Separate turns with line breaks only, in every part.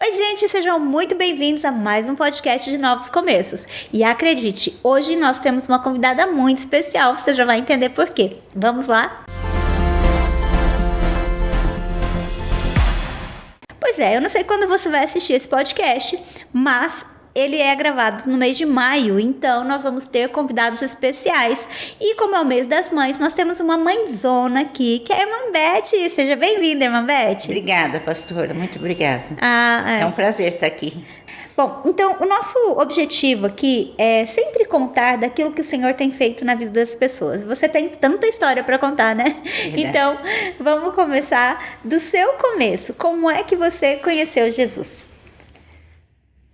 Oi, gente, sejam muito bem-vindos a mais um podcast de Novos Começos. E acredite, hoje nós temos uma convidada muito especial, você já vai entender por quê. Vamos lá? Pois é, eu não sei quando você vai assistir esse podcast, mas ele é gravado no mês de maio, então nós vamos ter convidados especiais. E como é o mês das mães, nós temos uma mãezona aqui, que é a irmã Beth. Seja bem-vinda, irmã Beth.
Obrigada, pastora, muito obrigada.
É
um prazer estar aqui.
Bom, então o nosso objetivo aqui é sempre contar daquilo que o Senhor tem feito na vida das pessoas. Você tem tanta história para contar, né?
Verdade.
Então, vamos começar do seu começo. Como é que você conheceu Jesus?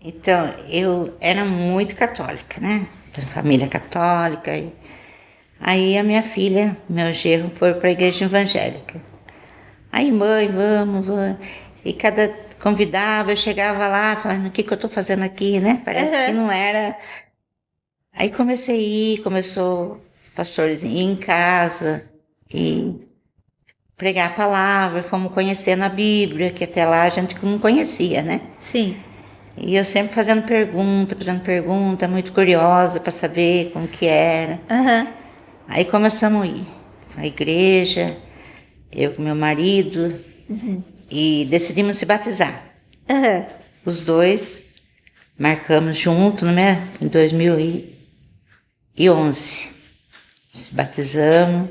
Então, eu era muito católica, né? Família católica. Aí a minha filha, meu genro, foi para a igreja evangélica. Aí, mãe, vamos. E cada convidava, eu chegava lá, falando, o que eu estou fazendo aqui, né? Parece que não era. Aí comecei a ir, começou pastores ir em casa e pregar a palavra, fomos conhecendo a Bíblia, que até lá a gente não conhecia, né?
Sim.
E eu sempre fazendo pergunta, muito curiosa para saber como que era. Aí começamos a ir à igreja, eu com meu marido, e decidimos se batizar. Os dois marcamos junto, né? Em 2011. Se batizamos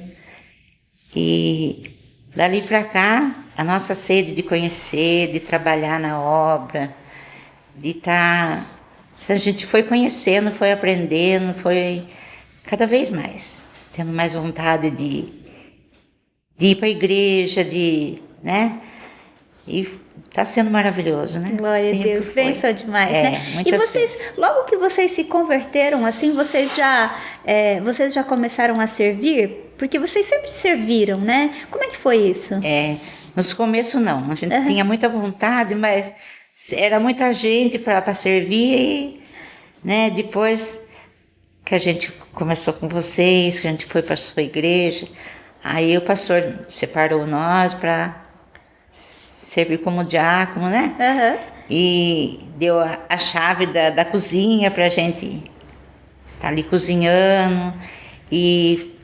e dali para cá, a nossa sede de conhecer, de trabalhar na obra, de estar... A gente foi conhecendo, foi aprendendo, foi cada vez mais, tendo mais vontade de ir para a igreja, né? E está sendo maravilhoso, né?
Glória a Deus, pensou demais, né? E vocês, vezes. Logo que vocês se converteram, assim, vocês já começaram a servir? Porque vocês sempre serviram, né? Como é que foi isso?
Nos começos não, a gente tinha muita vontade, mas era muita gente para servir e, né, depois que a gente começou com vocês, que a gente foi para a sua igreja, aí o pastor separou nós para servir como diácono, né? E deu a chave da cozinha para a gente estar ali cozinhando e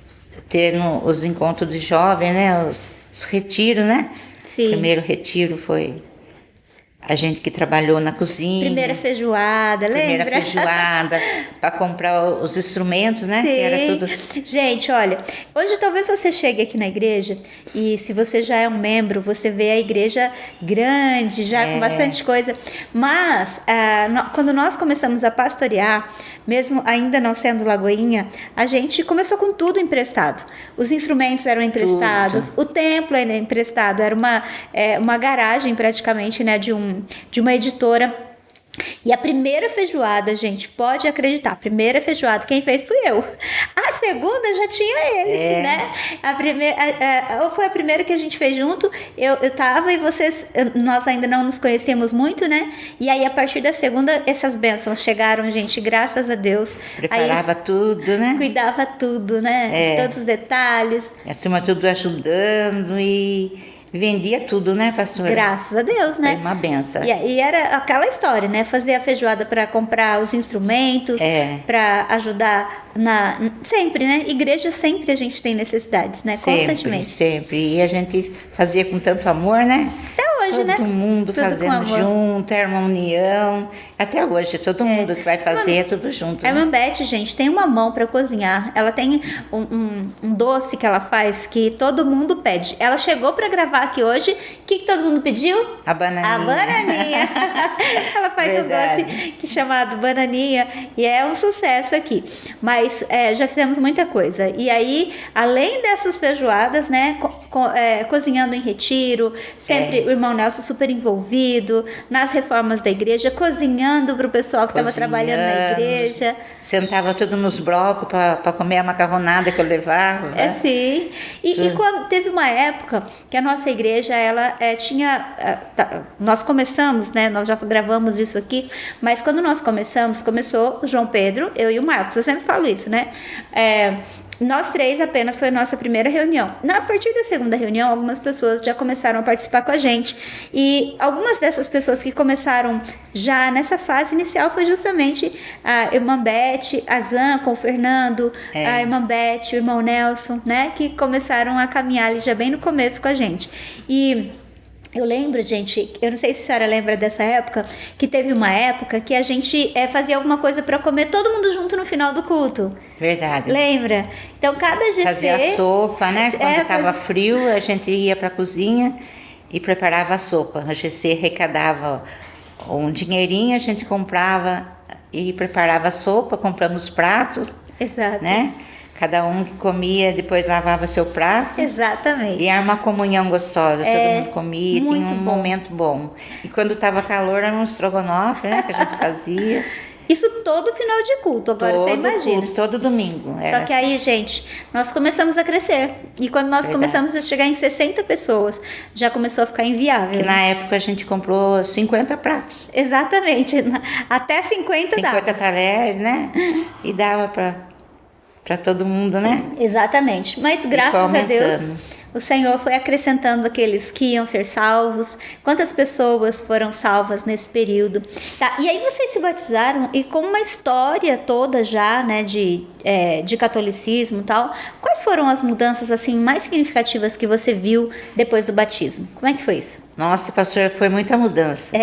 ter os encontros de jovens, né? Os retiros, né?
Sim.
O primeiro retiro foi a gente que trabalhou na cozinha.
Primeira feijoada, lembra?
Primeira feijoada, para comprar os instrumentos, né?
Sim.
Que era tudo...
Gente, olha, hoje talvez você chegue aqui na igreja e se você já é um membro, você vê a igreja grande, já com bastante coisa. Mas, quando nós começamos a pastorear, mesmo ainda não sendo Lagoinha, a gente começou com tudo emprestado. Os instrumentos eram emprestados, o templo era emprestado, era uma garagem praticamente, né, de uma editora. E a primeira feijoada, gente, pode acreditar, a primeira feijoada quem fez fui eu. A segunda já tinha eles, né? Ou foi a primeira que a gente fez junto, eu tava e nós ainda não nos conhecíamos muito, né? E aí a partir da segunda, essas bênçãos chegaram, gente, graças a Deus.
Preparava tudo, né?
Cuidava tudo, né? De todos os detalhes.
A turma tudo ajudando e... vendia tudo, né, pastora?
Graças a Deus, né?
Foi uma benção.
E era aquela história, né? Fazer a feijoada para comprar os instrumentos, para ajudar sempre, né? Igreja sempre a gente tem necessidades, né? Constantemente.
Sempre. E a gente fazia com tanto amor, né?
Até hoje,
todo
né?
Todo mundo
tudo
fazendo junto, era uma união. Até hoje, todo mundo que vai fazer é tudo junto.
A irmã Beth, gente, tem uma mão para cozinhar. Ela tem um doce que ela faz que todo mundo pede. Ela chegou para gravar aqui hoje. O que todo mundo pediu?
A bananinha.
A bananinha. Ela faz um doce que é chamado bananinha e é um sucesso aqui. Mas já fizemos muita coisa. E aí, além dessas feijoadas, né, cozinhando em retiro, sempre o irmão Nelson super envolvido nas reformas da igreja, cozinhando para o pessoal que estava trabalhando na igreja.
Sentava tudo nos blocos para comer a macarronada que eu levava.
Sim. E quando teve uma época que a nossa igreja, ela tinha... nós começamos, né? Nós já gravamos isso aqui, mas quando nós começou o João Pedro, eu e o Marcos. Eu sempre falo isso, né? Nós três apenas foi a nossa primeira reunião. A partir da segunda reunião, algumas pessoas já começaram a participar com a gente. E algumas dessas pessoas que começaram já nessa fase inicial foi justamente a irmã Beth, a Zan com o Fernando, a irmã Beth, o irmão Nelson, né? Que começaram a caminhar ali já bem no começo com a gente. E eu lembro, gente, eu não sei se a senhora lembra dessa época, que teve uma época que a gente fazia alguma coisa para comer todo mundo junto no final do culto.
Verdade.
Lembra? Então, cada GC...
Fazia sopa, né? Quando estava frio, a gente ia para a cozinha e preparava a sopa. A GC arrecadava um dinheirinho, a gente comprava e preparava a sopa, compramos pratos.
Exato.
Né? Cada um que comia, depois lavava seu prato.
Exatamente.
E era uma comunhão gostosa, todo mundo comia, tinha um momento bom. E quando estava calor, era um estrogonofe, né, que a gente fazia.
Isso todo final de culto, agora você imagina.
Culto, todo domingo.
Só que aí, gente, nós começamos a crescer. E quando nós começamos a chegar em 60 pessoas, já começou a ficar inviável.
Que na época a gente comprou 50 pratos.
Exatamente. Até 50 dava.
50 talheres, né? E dava para todo mundo, né?
Exatamente. Mas graças a Deus, o Senhor foi acrescentando aqueles que iam ser salvos. Quantas pessoas foram salvas nesse período? Tá, e aí vocês se batizaram e com uma história toda já, né, de catolicismo e tal. Quais foram as mudanças assim mais significativas que você viu depois do batismo? Como é que foi isso?
Nossa, pastor, foi muita mudança.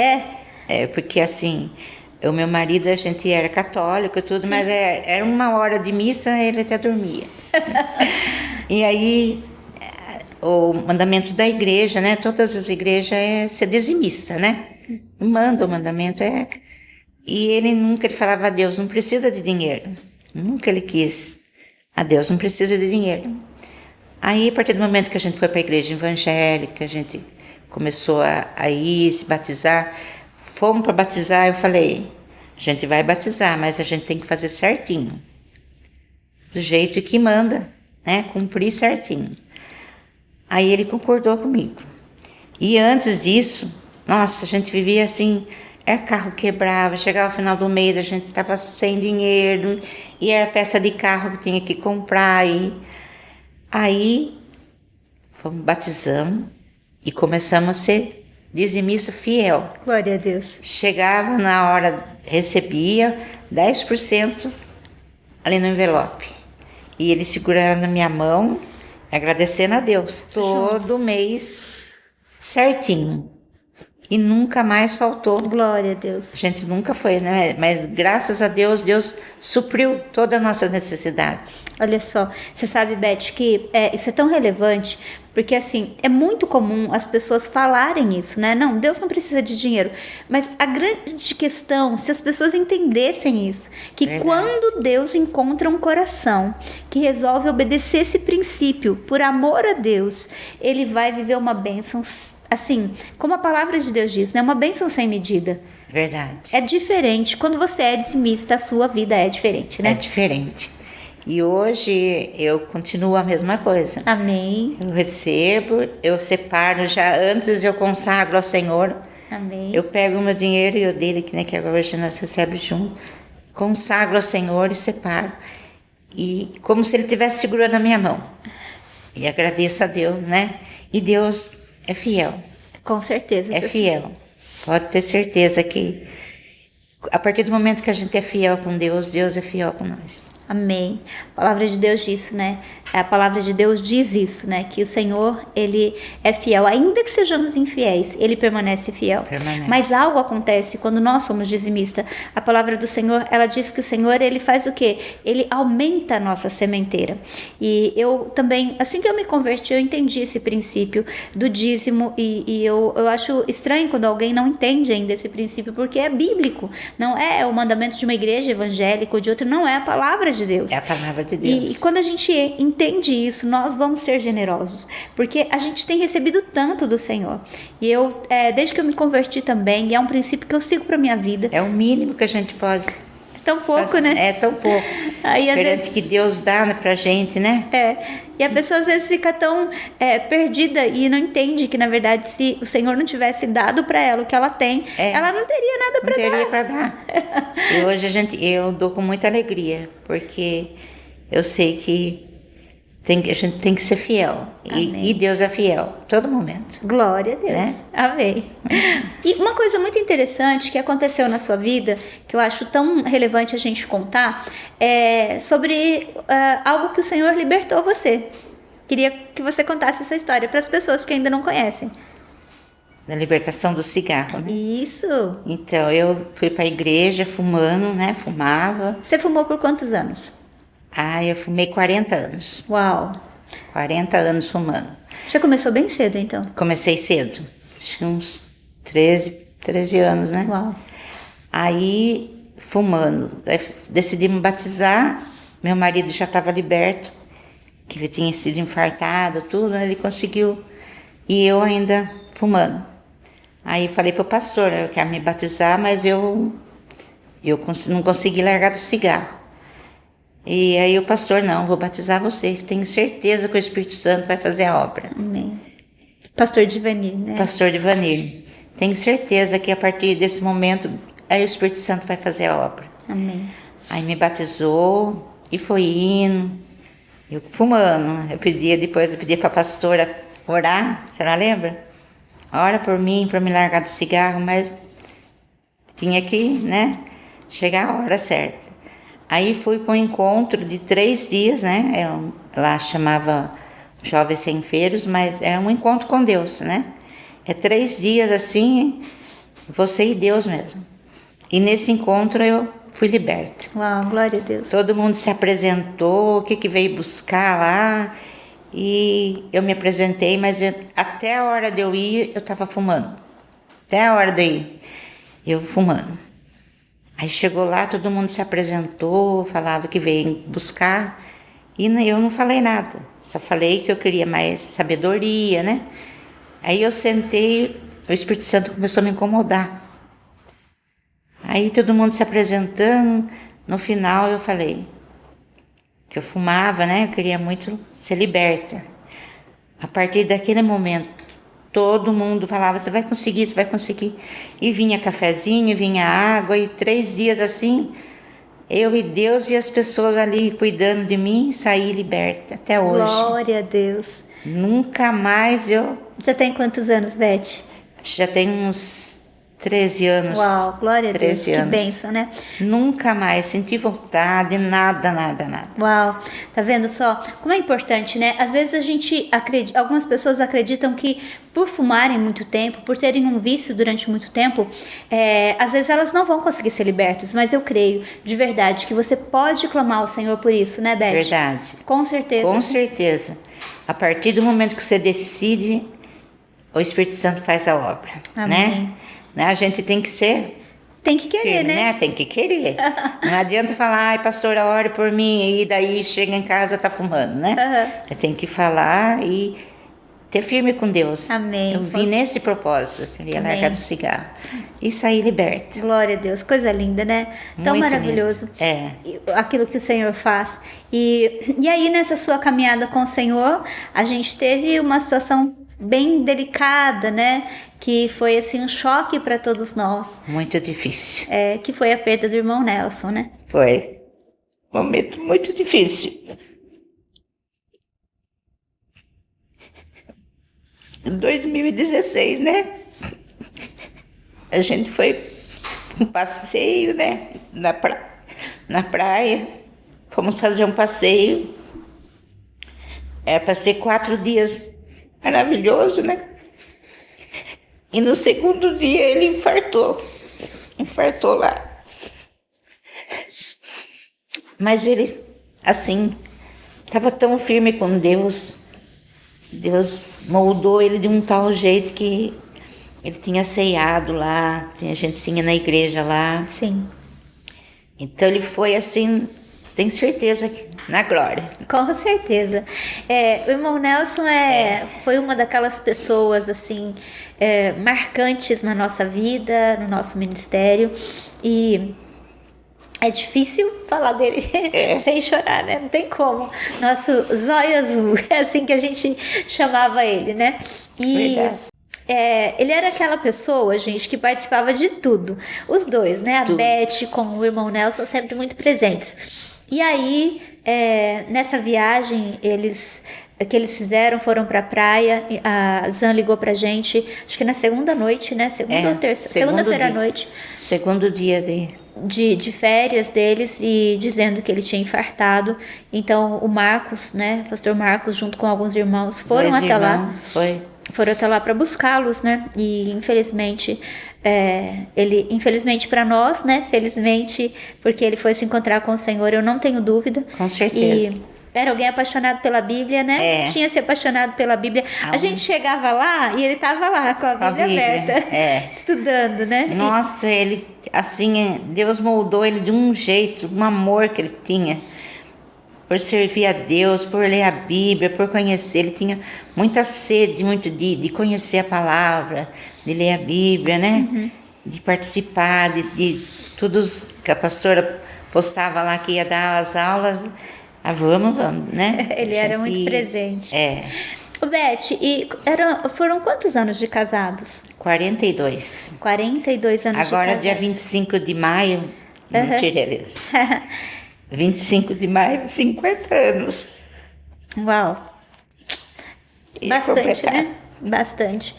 Porque assim... O meu marido, a gente era católico e tudo, sim, mas era 1 hora de missa, ele até dormia. E aí, o mandamento da igreja, né? Todas as igrejas é ser dizimista, né? Manda o mandamento, E ele falava a Deus, não precisa de dinheiro. Nunca ele quis. A Deus não precisa de dinheiro. Aí, a partir do momento que a gente foi para a igreja evangélica, a gente começou a ir, se batizar... Fomos para batizar, eu falei, a gente vai batizar, mas a gente tem que fazer certinho. Do jeito que manda, né? Cumprir certinho. Aí ele concordou comigo. E antes disso, nossa, a gente vivia assim, era carro quebrava, chegava ao final do mês, a gente estava sem dinheiro, e era peça de carro que tinha que comprar. Aí, fomos batizamos e começamos a ser dizimista fiel.
Glória a Deus.
Chegava na hora, recebia 10% ali no envelope. E ele segurava na minha mão, agradecendo a Deus. Todo mês, certinho. E nunca mais faltou.
Glória a Deus.
A gente nunca foi, né? Mas graças a Deus, Deus supriu toda a nossa necessidade.
Olha só, você sabe, Beth, que isso é tão relevante, porque assim, é muito comum as pessoas falarem isso, né? Não, Deus não precisa de dinheiro. Mas a grande questão, se as pessoas entendessem isso, que quando Deus encontra um coração que resolve obedecer esse princípio por amor a Deus, ele vai viver uma bênção, assim, como a palavra de Deus diz, né? Uma bênção sem medida.
Verdade.
É diferente. Quando você é dizimista, a sua vida é diferente, né?
É diferente. E hoje eu continuo a mesma coisa.
Amém.
Eu recebo, eu separo já antes, eu consagro ao Senhor.
Amém.
Eu pego o meu dinheiro e o dele, que nem que agora hoje nós recebemos junto, consagro ao Senhor e separo. E como se ele estivesse segurando a minha mão. E agradeço a Deus, né? E Deus é fiel.
Com certeza.
É fiel. Pode ter certeza que a partir do momento que a gente é fiel com Deus, Deus é fiel com nós.
Amém. A palavra de Deus diz isso, né? A palavra de Deus diz isso, né? Que o Senhor, ele é fiel. Ainda que sejamos infiéis, ele permanece fiel. Mas algo acontece quando nós somos dizimistas. A palavra do Senhor, ela diz que o Senhor, ele faz o quê? Ele aumenta a nossa sementeira. E eu também, assim que eu me converti, eu entendi esse princípio do dízimo. E eu acho estranho quando alguém não entende ainda esse princípio, porque é bíblico. Não é o mandamento de uma igreja evangélica ou de outra, não é a palavra de Deus.
É a palavra de Deus.
E quando a gente entende isso, nós vamos ser generosos, porque a gente tem recebido tanto do Senhor. E eu, desde que eu me converti também, e é um princípio que eu sigo para minha vida.
É o mínimo que a gente pode.
É tão pouco, né?
É tão pouco.
Aí, às
perante
vezes,
que Deus dá pra gente, né?
E a pessoa às vezes fica tão perdida e não entende que, na verdade, se o Senhor não tivesse dado para ela o que ela tem, ela não teria nada para dar.
Não teria para dar. E hoje eu dou com muita alegria, porque eu sei que a gente tem que ser fiel. E Deus é fiel, todo momento.
Glória a Deus.
Né?
Amém. E uma coisa muito interessante que aconteceu na sua vida, que eu acho tão relevante a gente contar, é sobre algo que o Senhor libertou você. Queria que você contasse essa história para as pessoas que ainda não conhecem.
Da libertação do cigarro, né?
Isso.
Então, eu fui para a igreja fumando, né? Fumava.
Você fumou por quantos anos?
Eu fumei 40 anos.
Uau.
40 anos fumando.
Você começou bem cedo, então?
Comecei cedo. Acho que uns 13 anos, né?
Uau.
Aí, fumando. Aí, decidi me batizar. Meu marido já estava liberto, que ele tinha sido infartado, tudo. Ele conseguiu. E eu ainda fumando. Aí falei pro pastor, eu quero me batizar, mas eu não consegui largar do cigarro. E aí o pastor, não, vou batizar você, tenho certeza que o Espírito Santo vai fazer a obra.
Amém. Pastor Divanir, né?
Pastor Divanir, tenho certeza que a partir desse momento, aí o Espírito Santo vai fazer a obra.
Amém.
Aí me batizou e foi indo, eu fumando. Eu pedia pra pastora orar, a senhora lembra? Ora por mim, para me largar do cigarro, mas tinha que, né, chegar a hora certa. Aí fui para um encontro de 3 dias, né, lá chamava Jovens Sem Feiros, mas é um encontro com Deus, né. É 3 dias assim, você e Deus mesmo. E nesse encontro eu fui liberta.
Uau, glória a Deus.
Todo mundo se apresentou, o que veio buscar lá. E eu me apresentei, mas até a hora de eu ir, eu estava fumando. Até a hora de eu ir, eu fumando. Aí chegou lá, todo mundo se apresentou, falava que veio buscar. E eu não falei nada. Só falei que eu queria mais sabedoria, né? Aí eu sentei, o Espírito Santo começou a me incomodar. Aí todo mundo se apresentando. No final eu falei que eu fumava, né? Eu queria muito ser liberta. A partir daquele momento, todo mundo falava, você vai conseguir, você vai conseguir. E vinha cafezinho, vinha água, e 3 dias assim, eu e Deus e as pessoas ali cuidando de mim, saí liberta até hoje.
Glória a Deus.
Nunca mais eu...
Já tem quantos anos, Beth?
Já tem uns 13 anos.
Uau, glória a Deus, que
anos.
bênção, né?
Nunca mais senti vontade, nada.
Uau, tá vendo só? Como é importante, né? Às vezes a gente acredita, algumas pessoas acreditam que por fumarem muito tempo, por terem um vício durante muito tempo, às vezes elas não vão conseguir ser libertas, mas eu creio, de verdade, que você pode clamar ao Senhor por isso, né, Beth?
Verdade.
Com certeza.
Com certeza. A partir do momento que você decide, o Espírito Santo faz a obra.
Amém.
Né? A gente tem que ser...
Tem que querer,
firme, né? Tem que querer. Não adianta falar, ai, pastora, ore por mim, e daí chega em casa, tá fumando, né? Tem que falar e ter firme com Deus.
Amém.
Eu vim nesse propósito, queria largar do cigarro. E sair liberta.
Glória a Deus, coisa linda, né? Tão
Muito
maravilhoso.
lindo.
Aquilo que o Senhor faz. E aí, nessa sua caminhada com o Senhor, a gente teve uma situação bem delicada, né? Que foi assim um choque para todos nós.
Muito difícil.
Que foi a perda do irmão Nelson, né?
Foi. Um momento muito difícil. Em 2016, né? A gente foi um passeio, né? Na praia. Fomos fazer um passeio. Era para ser 4 dias. Maravilhoso, né? E no segundo dia ele infartou lá. Mas ele, assim, estava tão firme com Deus. Deus moldou ele de um tal jeito que ele tinha ceiado lá, a gente tinha na igreja lá.
Sim.
Então ele foi assim, tenho certeza que na glória.
Com certeza. O irmão Nelson foi uma daquelas pessoas assim marcantes na nossa vida, no nosso ministério, e é difícil falar dele sem chorar, né? Não tem como. Nosso zóio azul, é assim que a gente chamava ele, né? E ele era aquela pessoa, gente, que participava de tudo. Os dois, né? A Beth com o irmão Nelson sempre muito presentes. E aí, nessa viagem, que eles fizeram, foram pra praia, a Zan ligou pra gente, acho que na segunda noite, né? Segunda ou terça? Segunda-feira à noite.
Segundo dia
De férias deles e dizendo que ele tinha infartado. Então o Marcos, né, pastor Marcos, junto com alguns irmãos, foram até lá. Foram até lá para buscá-los, né? E infelizmente, infelizmente para nós, né? Felizmente, porque ele foi se encontrar com o Senhor, eu não tenho dúvida.
Com certeza.
E era alguém apaixonado pela Bíblia, né? Tinha se apaixonado pela Bíblia. A gente chegava lá e ele estava lá com a Bíblia aberta, estudando, né?
Nossa, ele, assim, Deus moldou ele de um jeito, um amor que ele tinha por servir a Deus, por ler a Bíblia, por conhecer. Ele tinha muita sede de conhecer a palavra, de ler a Bíblia, né? De participar, de tudo que a pastora postava lá que ia dar as aulas. Vamos, né?
Ele era muito presente. Beth, foram quantos anos de casados?
42.
42 anos
Agora,
de casados.
dia 25 de maio, mentira, eles. 25 de maio, 50 anos.
Uau. Bastante, né? Bastante.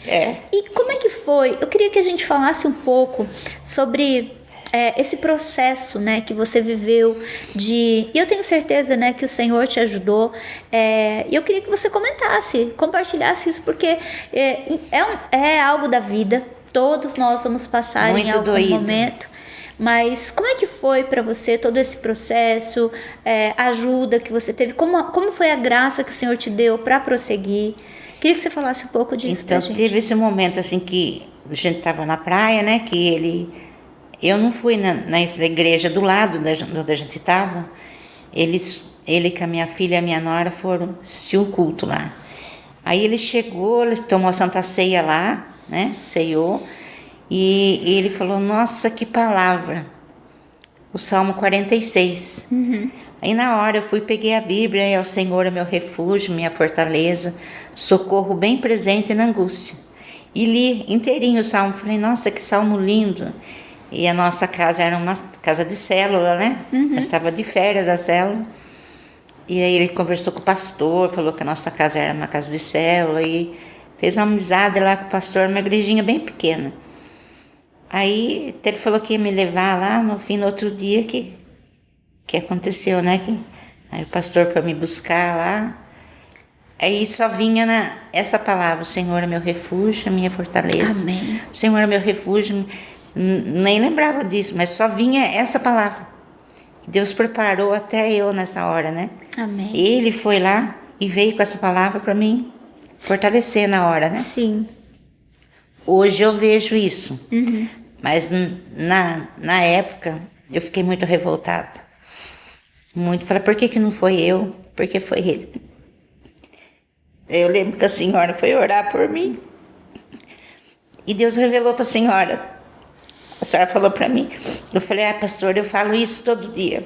E como é que foi? Eu queria que a gente falasse um pouco sobre esse processo, né, que você viveu e eu tenho certeza, né, que o Senhor te ajudou, e eu queria que você compartilhasse isso, porque é algo da vida, todos nós vamos passar
muito
em algum
doído.
momento, mas como é que foi para você todo esse processo, a ajuda que você teve, como foi a graça que o Senhor te deu para prosseguir? Queria que você falasse um pouco disso pra gente.
Então, teve esse momento, assim, que a gente estava na praia, né, eu não fui nessa igreja do lado onde a gente estava. Ele com a minha filha e a minha nora foram assistir o culto lá. Aí ele chegou, ele tomou a Santa Ceia lá, né? Ceiou. E ele falou, nossa, que palavra. O Salmo 46. Aí na hora eu fui, peguei a Bíblia, e o Senhor é meu refúgio, minha fortaleza, socorro bem presente na angústia. E li inteirinho o Salmo. Falei, nossa, que salmo lindo. E a nossa casa era uma casa de célula, né? Nós estava de férias da célula. E aí ele conversou com o pastor, falou que a nossa casa era uma casa de célula e fez uma amizade lá com o pastor, uma igrejinha bem pequena. Aí ele falou que ia me levar lá no outro dia que aconteceu, né? Aí o pastor foi me buscar lá. Aí só vinha essa palavra, o Senhor é meu refúgio, minha fortaleza.
Amém.
O Senhor é meu refúgio. Nem lembrava disso, mas só vinha essa palavra. Deus preparou até eu nessa hora, né?
Amém.
Ele foi lá e veio com essa palavra para mim fortalecer na hora, né?
Sim.
Hoje eu vejo isso, mas na época eu fiquei muito revoltada. Muito. Falei, por que não foi eu? Por que foi ele? Eu lembro que a senhora foi orar por mim e Deus revelou para a senhora. A senhora falou para mim. Eu falei, pastor, eu falo isso todo dia.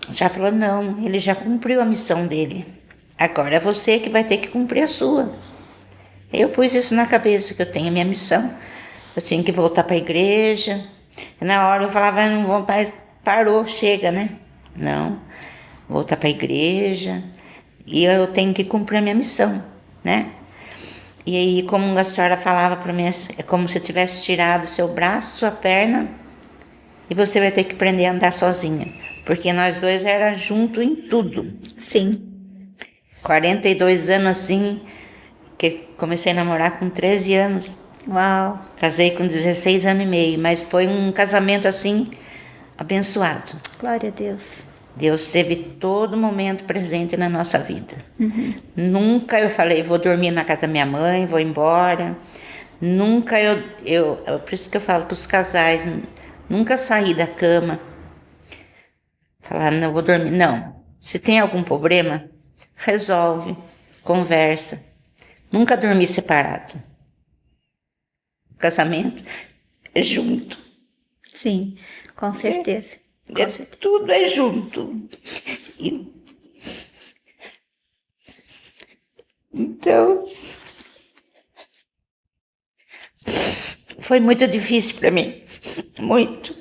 A senhora falou, não, ele já cumpriu a missão dele. Agora é você que vai ter que cumprir a sua. Eu pus isso na cabeça, que eu tenho a minha missão. Eu tinha que voltar para a igreja. Na hora eu falava, não vou mais, parou, chega, né? Não, voltar para a igreja. E eu tenho que cumprir a minha missão, né? E aí, como a senhora falava para mim, é como se eu tivesse tirado o seu braço, sua perna, e você vai ter que aprender a andar sozinha. Porque nós dois era junto em tudo.
Sim.
42 anos assim, que comecei a namorar com 13 anos.
Uau.
Casei com 16 anos e meio, mas foi um casamento assim, abençoado.
Glória a Deus.
Deus esteve todo momento presente na nossa vida. Nunca eu falei, vou dormir na casa da minha mãe, vou embora. Nunca por isso que eu falo para os casais, nunca saí da cama. Falar, não, vou dormir. Não, se tem algum problema, resolve, conversa. Nunca dormi separado. O casamento é junto.
Sim, com certeza.
Tudo é junto. Então, foi muito difícil para mim. Muito.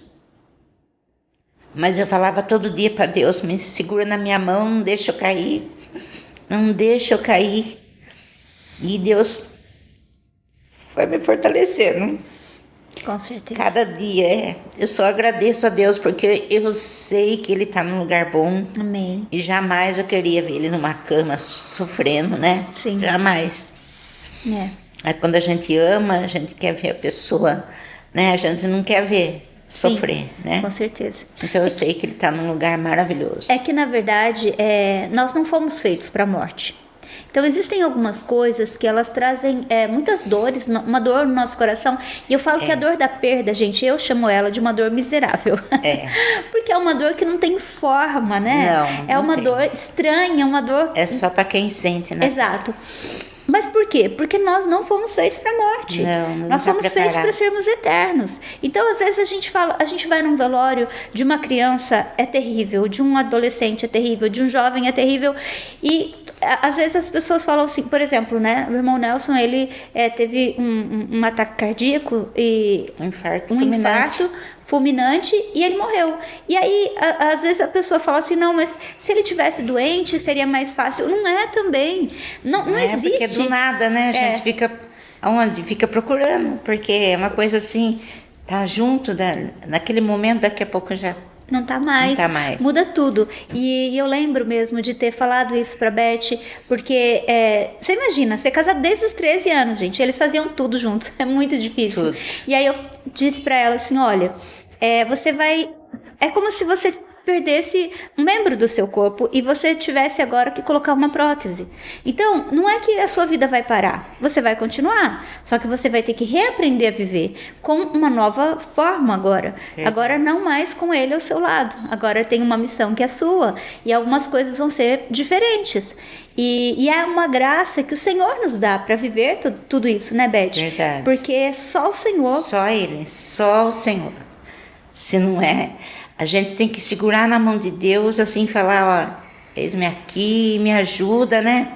Mas eu falava todo dia para Deus, me segura na minha mão, não deixa eu cair. Não deixa eu cair. E Deus foi me fortalecendo.
Com certeza.
Cada dia, eu só agradeço a Deus, porque eu sei que Ele está num lugar bom.
Amém.
E jamais eu queria ver Ele numa cama sofrendo, né?
Sim.
Jamais.
É.
Aí quando a gente ama, a gente quer ver a pessoa, né? A gente não quer ver sofrer,
Sim,
né?
Com certeza.
Então eu sei que Ele está num lugar maravilhoso.
É que, na verdade, nós não fomos feitos para a morte. Então, existem algumas coisas que elas trazem muitas dores, uma dor no nosso coração. E eu falo que a dor da perda, gente, eu chamo ela de uma dor miserável.
É.
Porque é uma dor que não tem forma, né?
Não,
é
não
uma
tem.
dor estranha, uma dor...
É só para quem sente, né?
Exato. Mas por quê? Porque nós não fomos feitos para a morte.
Não
nós
tá
fomos feitos para sermos eternos. Então, às vezes a gente vai num velório de uma criança, é terrível, de um adolescente é terrível, de um jovem é terrível. E às vezes as pessoas falam assim, por exemplo, né? O irmão Nelson, ele teve um ataque cardíaco e
Um infarto
fulminante e ele morreu. E aí, às vezes a pessoa fala assim, não, mas se ele tivesse doente, seria mais fácil. Não é também. Não existe.
Porque do nada, né? A gente fica aonde? Fica procurando, porque é uma coisa assim, tá junto, naquele momento, daqui a pouco já...
Não tá mais.
Não tá mais.
Muda tudo. E eu lembro mesmo de ter falado isso pra Beth, porque você imagina, ser casado desde os 13 anos, gente. Eles faziam tudo juntos. É muito difícil.
Tudo.
E aí eu disse pra ela assim, olha, você vai... É como se você perdesse um membro do seu corpo e você tivesse agora que colocar uma prótese. Então, não é que a sua vida vai parar. Você vai continuar. Só que você vai ter que reaprender a viver com uma nova forma agora. Agora não mais com ele ao seu lado. Agora tem uma missão que é sua. E algumas coisas vão ser diferentes. E é uma graça que o Senhor nos dá para viver tudo isso, né, Beth?
Verdade.
Porque é só o Senhor.
Só Ele, só o Senhor. Se não é... A gente tem que segurar na mão de Deus, assim, falar, ó, eis-me aqui, me ajuda, né?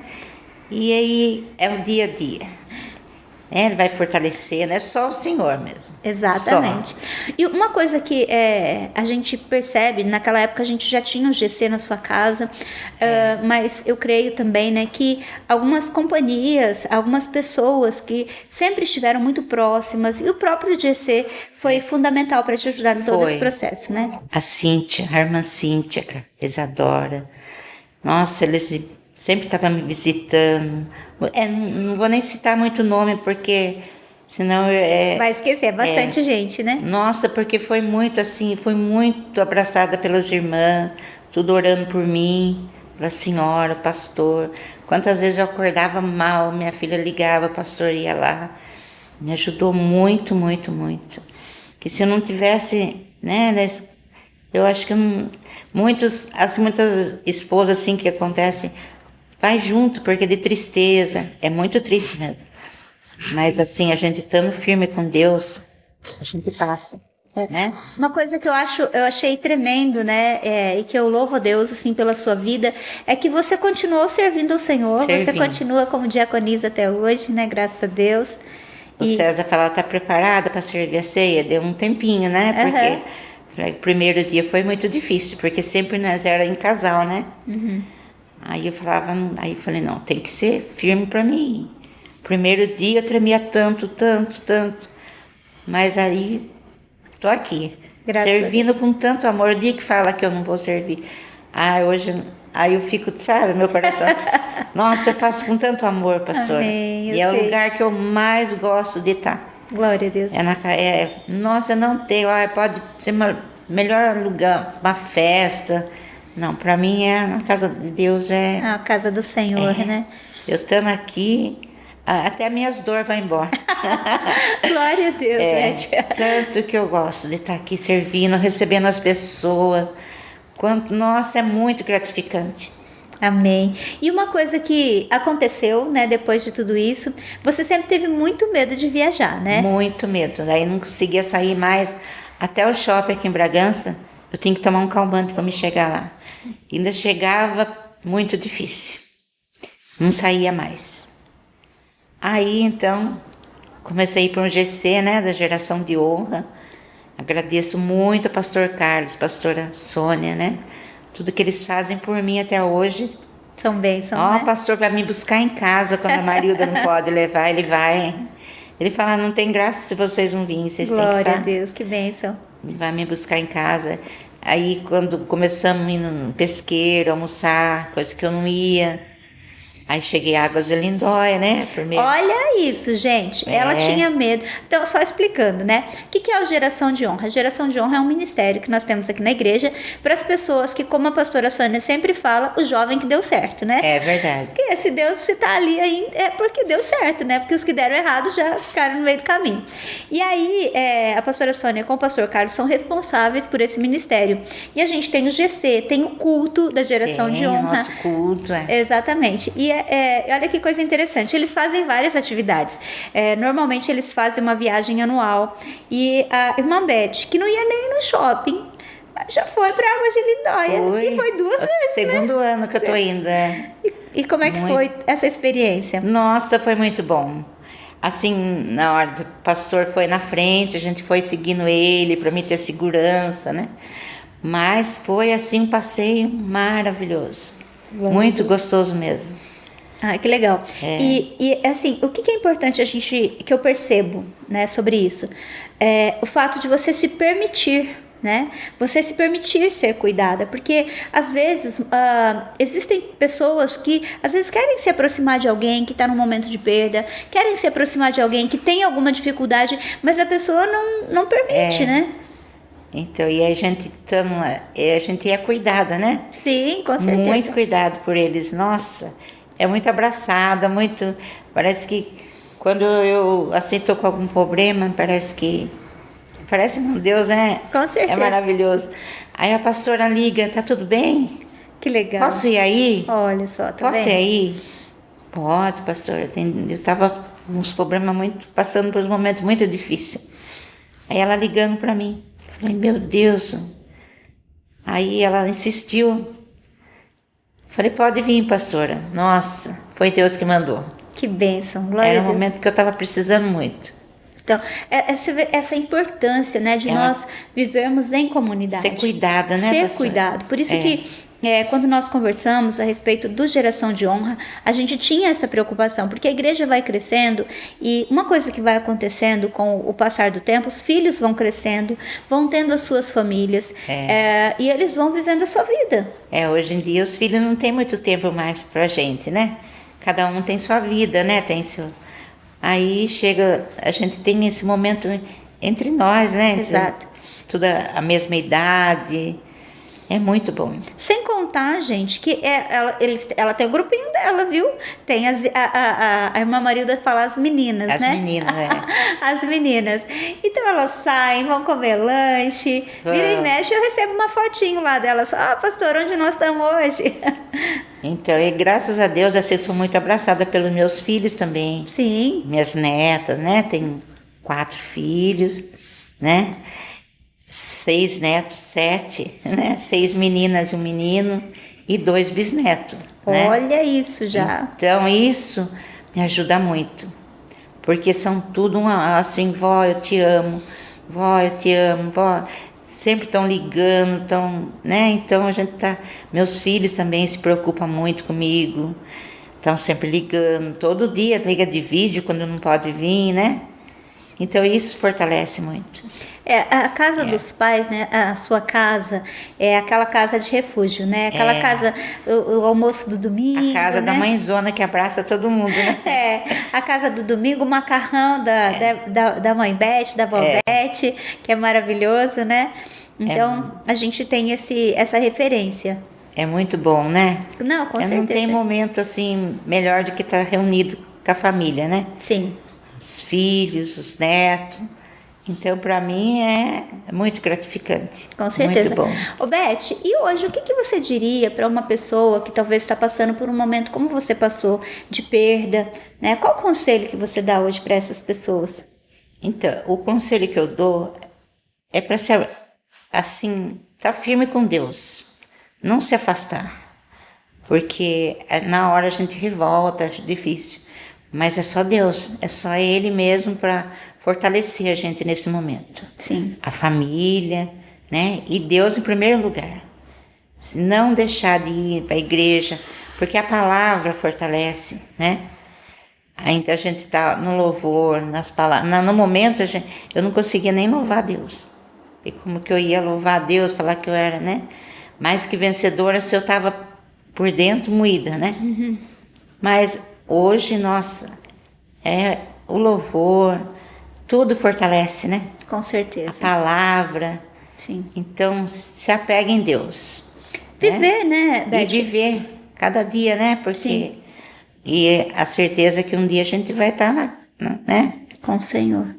E aí é o dia a dia. Ele vai fortalecendo, é só o Senhor mesmo.
Exatamente.
Só.
E uma coisa que a gente percebe, naquela época a gente já tinha um GC na sua casa, mas eu creio também, né, que algumas companhias, algumas pessoas que sempre estiveram muito próximas, e o próprio GC foi fundamental para te ajudar em todo esse processo, né?
A Cíntia, a irmã Cíntia, a Isadora, nossa, eles sempre estavam me visitando. Não vou nem citar muito nome, porque senão...
Vai esquecer, bastante gente, né?
Nossa, porque foi muito assim, fui muito abraçada pelas irmãs, tudo orando por mim, pela senhora, pastor. Quantas vezes eu acordava mal, minha filha ligava, o pastor ia lá. Me ajudou muito, muito, muito. Que se eu não tivesse, né, eu acho que muitas esposas assim que acontecem, vai junto, porque de tristeza, é muito triste mesmo. Mas assim, a gente estando firme com Deus, a gente passa, né?
Uma coisa que eu achei tremendo, né, e que eu louvo a Deus, assim, pela sua vida, é que você continuou servindo ao Senhor, você continua como diaconisa até hoje, né, graças a Deus.
O César falava, tá preparada para servir a ceia? Deu um tempinho, né, porque o primeiro dia foi muito difícil, porque sempre nós era em casal, né?
Uhum.
Aí eu falei, não, tem que ser firme para mim. Primeiro dia eu tremia tanto, mas aí tô aqui, servindo com tanto amor. O dia que fala que eu não vou servir, hoje, aí eu fico, sabe, meu coração, nossa, eu faço com tanto amor, pastora.
Amém,
e é o lugar que eu mais gosto de estar.
Glória a Deus.
Nossa, eu não tenho, pode ser melhor lugar, uma festa. Não, para mim na casa de Deus
a casa do Senhor, né?
Eu estando aqui, até as minhas dores vão embora.
Glória a Deus, Beth.
Tanto que eu gosto de estar aqui servindo, recebendo as pessoas. Nossa, é muito gratificante.
Amém. E uma coisa que aconteceu, né, depois de tudo isso, você sempre teve muito medo de viajar, né?
Muito medo. Daí não conseguia sair mais. Até o shopping aqui em Bragança, eu tinha que tomar um calmante para me chegar lá. Ainda chegava muito difícil. Não saía mais. Aí, então, comecei a ir para um GC, né, da geração de honra. Agradeço muito ao pastor Carlos, pastora Sônia, né? Tudo que eles fazem por mim até hoje.
São bênçãos,
Ó,
né?
o pastor vai me buscar em casa quando a Marilda não pode levar, ele vai. Ele fala, não tem graça se vocês não virem, vocês têm que
Glória a
estar.
Deus, que bênção.
Ele vai me buscar em casa. Aí quando começamos a ir no pesqueiro, almoçar, coisa que eu não ia. Aí cheguei a Águas de Lindóia, né? Primeiro.
Olha isso, gente. Ela tinha medo. Então, só explicando, né? O que é o Geração de Honra? A Geração de Honra é um ministério que nós temos aqui na igreja para as pessoas que, como a pastora Sônia sempre fala, o jovem que deu certo, né?
É verdade.
Porque se tá ali ainda, é porque deu certo, né? Porque os que deram errado já ficaram no meio do caminho. E aí, a pastora Sônia com o pastor Carlos são responsáveis por esse ministério. E a gente tem o GC, tem o culto da Geração de Honra.
O nosso culto,
Exatamente. E olha que coisa interessante, eles fazem várias atividades. Normalmente eles fazem uma viagem anual. E a irmã Beth, que não ia nem no shopping, já foi para Águas de Lindóia. E foi 2 vezes,
segundo ano que eu tô indo.
E como é que foi essa experiência?
Nossa, foi muito bom. Assim, na hora do pastor foi na frente, a gente foi seguindo ele para mim ter segurança, né? Mas foi assim um passeio maravilhoso. Muito gostoso mesmo.
Ah, que legal. E assim, o que é importante que eu percebo, né, sobre isso? O fato de você se permitir, né? Você se permitir ser cuidada, porque às vezes existem pessoas que às vezes querem se aproximar de alguém que está num momento de perda, querem se aproximar de alguém que tem alguma dificuldade, mas a pessoa não permite, né?
Então, e a gente é cuidada, né?
Sim, com certeza.
Muito cuidado por eles. Nossa, é muito abraçada, muito. Parece que quando eu assim tô com algum problema, parece que Deus
Com certeza.
é maravilhoso. Aí a pastora liga, tá tudo bem?
Que legal.
Posso ir aí?
Olha só, tá
Posso
vendo?
ir aí? Pode, pastora. Eu tava com uns problemas passando por um momento muito difícil. Aí ela ligando para mim. Falei, meu Deus. Aí ela insistiu. Falei, pode vir, pastora. Nossa, foi Deus que mandou.
Que bênção, glória
Era
a
um
Deus.
momento que eu estava precisando muito.
Então, essa importância, né, de nós vivermos em comunidade.
Ser cuidada, né,
Ser
pastora?
cuidado. Por isso que, quando nós conversamos a respeito do Geração de Honra, a gente tinha essa preocupação, porque a igreja vai crescendo e uma coisa que vai acontecendo com o passar do tempo, os filhos vão crescendo, vão tendo as suas famílias e eles vão vivendo a sua vida.
Hoje em dia os filhos não têm muito tempo mais pra gente, né? Cada um tem sua vida, né? Tem seu... Aí a gente tem esse momento entre nós, né?
Exato.
Tudo a mesma idade. É muito bom.
Sem contar, gente, que ela tem o grupinho dela, viu? Tem a irmã Marilda fala as meninas, né?
As meninas,
As meninas. Então elas saem, vão comer lanche, vira e mexe, eu recebo uma fotinho lá delas. Pastor, onde nós estamos hoje?
Então, e graças a Deus, eu sou muito abraçada pelos meus filhos também.
Sim.
Minhas netas, né? Tenho 4 filhos, né? 6 netos, 7, né? 6 meninas e um menino e 2 bisnetos. Né?
Olha isso já.
Então, isso me ajuda muito. Porque são tudo assim, vó, eu te amo, vó, eu te amo, vó. Sempre estão ligando, né? Então a gente meus filhos também se preocupam muito comigo. Estão sempre ligando, todo dia liga de vídeo quando não pode vir, né? Então isso fortalece muito.
A casa dos pais, né? A sua casa é aquela casa de refúgio, né? Aquela casa, o almoço do domingo.
A casa
né?
da mãezona que abraça todo mundo, né?
A casa do domingo, o macarrão da mãe Beth, da avó Beth, que é maravilhoso, né? Então, a gente tem essa referência.
É muito bom, né?
Não, com certeza.
Não tem momento assim melhor do que estar reunido com a família, né?
Sim.
Os filhos, os netos. Então, para mim, é muito gratificante.
Com certeza.
Muito bom.
Ô, Beth, e hoje, o que você diria para uma pessoa que talvez está passando por um momento como você passou, de perda, né? Qual o conselho que você dá hoje para essas pessoas?
Então, o conselho que eu dou é para ser, assim, estar firme com Deus. Não se afastar. Porque na hora a gente revolta, acho difícil. Mas é só Deus, é só Ele mesmo para fortalecer a gente nesse momento.
Sim.
A família, né? E Deus em primeiro lugar. Se não deixar de ir para a igreja, porque a palavra fortalece, né? Ainda a gente está no louvor, nas palavras. No momento eu não conseguia nem louvar a Deus. E como que eu ia louvar a Deus, falar que eu era, né? Mais que vencedora se eu estava por dentro moída, né?
Uhum.
Mas hoje, nossa, o louvor, tudo fortalece, né?
Com certeza.
A palavra.
Sim.
Então, se apega em Deus.
Viver, né,
E
Beth?
viver cada dia, né? Porque
Sim.
e a certeza que um dia a gente vai estar né?
Com o Senhor.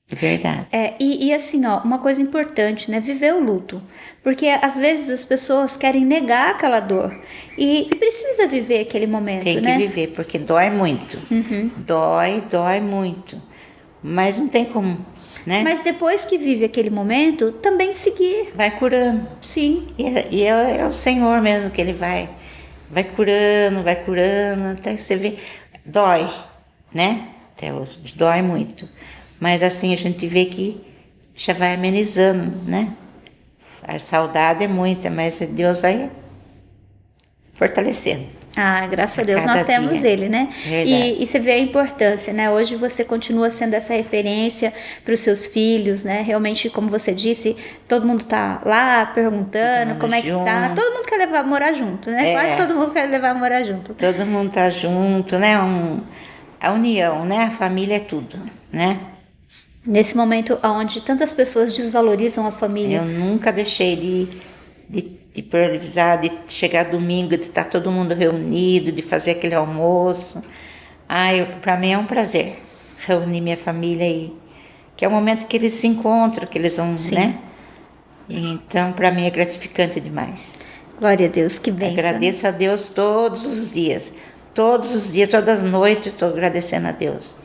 Verdade.
E assim, ó, uma coisa importante, né? Viver o luto. Porque às vezes as pessoas querem negar aquela dor. E precisa viver aquele momento,
Tem que
né?
viver, porque dói muito.
Uhum.
Dói muito. Mas não tem como, né?
Mas depois que vive aquele momento, também seguir.
Vai curando.
Sim.
E é o Senhor mesmo que Ele vai curando, até você vê. Dói, né? Até hoje, dói muito. Mas assim a gente vê que já vai amenizando, né? A saudade é muita, mas Deus vai fortalecendo.
Ah, graças a Deus
cada
nós temos
dia.
ele, né?
Verdade.
E você vê a importância, né? Hoje você continua sendo essa referência para os seus filhos, né? Realmente, como você disse, todo mundo tá lá perguntando como é que tá.
junto.
Todo mundo quer levar a morar junto, né? Quase todo mundo quer levar a morar junto.
Todo mundo tá junto, né? A união, né? A família é tudo, né?
Nesse momento onde tantas pessoas desvalorizam a família.
Eu nunca deixei de priorizar, de chegar domingo, de estar todo mundo reunido, de fazer aquele almoço. Para mim é um prazer reunir minha família aí, que é o momento que eles se encontram, que eles vão,
Sim.
né? Então, para mim é gratificante demais.
Glória a Deus, que bênção.
Agradeço a Deus todos os dias, todas as noites estou agradecendo a Deus.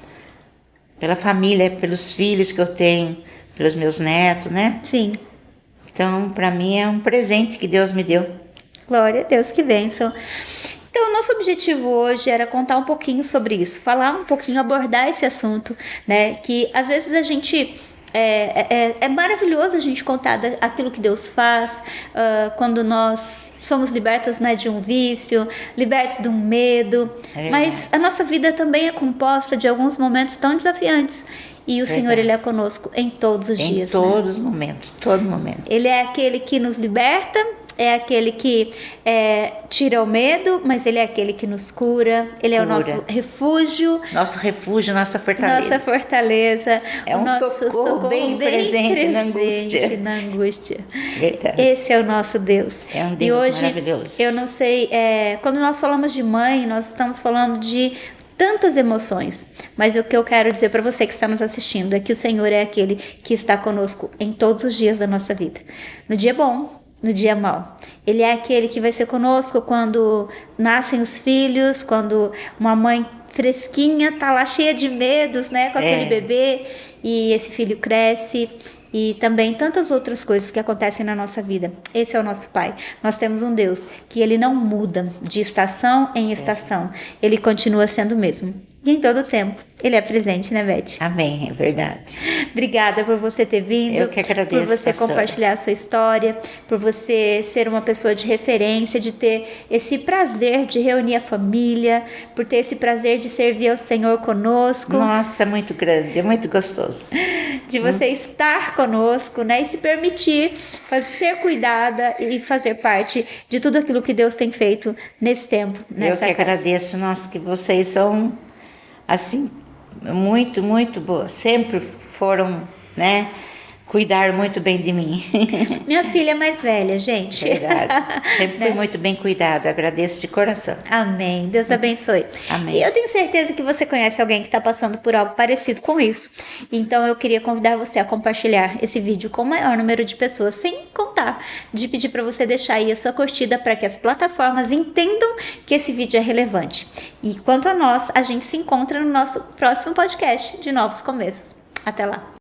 Pela família, pelos filhos que eu tenho, pelos meus netos, né?
Sim.
Então, para mim é um presente que Deus me deu.
Glória a Deus, que bênção. Então, o nosso objetivo hoje era contar um pouquinho sobre isso, falar um pouquinho, abordar esse assunto, né? Que às vezes a gente... É maravilhoso a gente contar aquilo que Deus faz quando nós somos libertos, né, de um vício, libertos de um medo. Mas a nossa vida também é composta de alguns momentos tão desafiantes. E o Senhor, Ele é conosco em todos os dias.
Em todos os momentos, todo momento.
Ele é aquele que nos liberta, é aquele que tira o medo, mas Ele é aquele que nos cura. Ele é o nosso refúgio.
Nosso refúgio, nossa fortaleza.
Nossa fortaleza.
É um socorro bem presente na angústia. Verdade.
Esse é o nosso Deus.
É um Deus
e hoje,
maravilhoso.
Eu não sei, quando nós falamos de mãe, nós estamos falando de tantas emoções, mas o que eu quero dizer para você que está nos assistindo é que o Senhor é aquele que está conosco em todos os dias da nossa vida. No dia bom, no dia mau. Ele é aquele que vai ser conosco quando nascem os filhos, quando uma mãe fresquinha tá lá cheia de medos, né, com aquele bebê, e esse filho cresce. E também tantas outras coisas que acontecem na nossa vida. Esse é o nosso Pai. Nós temos um Deus que Ele não muda de estação em estação. Ele continua sendo o mesmo. E em todo tempo. Ele é presente, né, Beth?
Amém, é verdade.
Obrigada por você ter vindo.
Eu que agradeço,
por você
pastora.
compartilhar a sua história, por você ser uma pessoa de referência, de ter esse prazer de reunir a família, por ter esse prazer de servir ao Senhor conosco.
Nossa, muito grande, é muito gostoso.
De você estar conosco, né? E se permitir ser cuidada e fazer parte de tudo aquilo que Deus tem feito nesse tempo, nessa
Eu que
casa.
agradeço, nossa, que vocês são, assim, muito, muito boas. Sempre foram, né, cuidar muito bem de mim.
Minha filha é mais velha, gente.
Verdade. Sempre fui muito bem cuidada. Agradeço de coração.
Amém. Deus abençoe.
Amém.
E eu tenho certeza que você conhece alguém que está passando por algo parecido com isso. Então eu queria convidar você a compartilhar esse vídeo com o maior número de pessoas, sem contar de pedir para você deixar aí a sua curtida para que as plataformas entendam que esse vídeo é relevante. E quanto a nós, a gente se encontra no nosso próximo podcast de Novos Começos. Até lá.